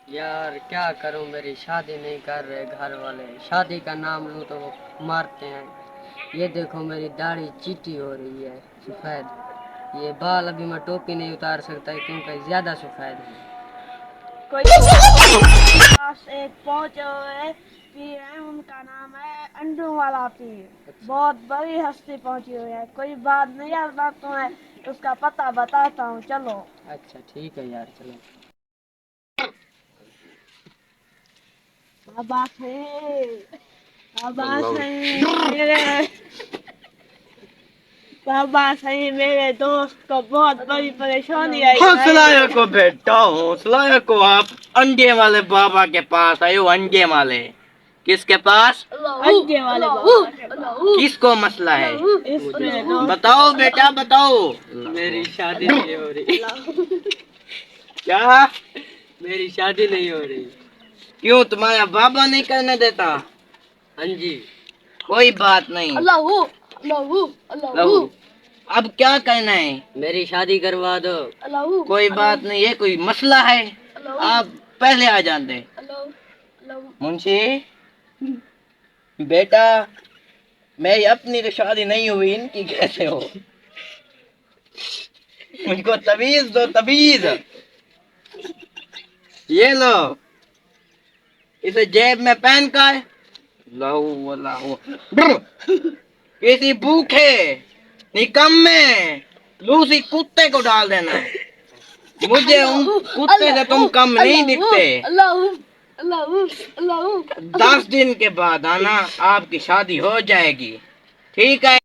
यार क्या करूं, मेरी शादी नहीं कर रहे घर वाले। शादी का नाम लूं तो वो मारते हैं। ये देखो मेरी दाढ़ी चीटी हो रही है, सफेद। ये बाल अभी मैं टोपी नहीं उतार सकता क्योंकि ज्यादा सफेद है। कोई पास एक पहुंचे हुए पीर है, उनका नाम है अंडू वाला पीर। बहुत बड़ी हस्ती पहुंची हुई है। कोई बात नहीं यार, मैं तुम्हें उसका पता बताता हूँ, चलो। अच्छा ठीक है यार, चलो। आवाज है, आवाज है मेरे, बाबा सही मेरे दोस्त को बहुत बड़ी परेशानी आई हौसला है। को बेटा, हौसला को। आप अंडे वाले बाबा के पास आयो। अंडे वाले किसके पास? अंडे वाले बाबा के पास। किसको मसला है? इसमें दोस्त बताओ बेटा, बताओ। मेरी शादी नहीं हो रही। क्या? मेरी शादी नहीं हो रही। क्यों, तुम्हारा बाबा नहीं करने देता? हाँ जी। कोई बात नहीं। लहू, अब क्या करना है? मेरी शादी करवा दो। कोई बात नहीं, ये कोई मसला है? आप पहले आ जाते। मुंशी बेटा, मेरी अपनी तो शादी नहीं हुई, इनकी कैसे हो? मुझको तमीज दो, तमीज। ये लो, इसे जेब में पहन कर लाओ लाओ। किसी भूखे निकम्मे लूसी कुत्ते को डाल देना है। मुझे उन कुत्ते से तुम कम नहीं दिखते। 10 दिन के बाद आना, आपकी शादी हो जाएगी। ठीक है?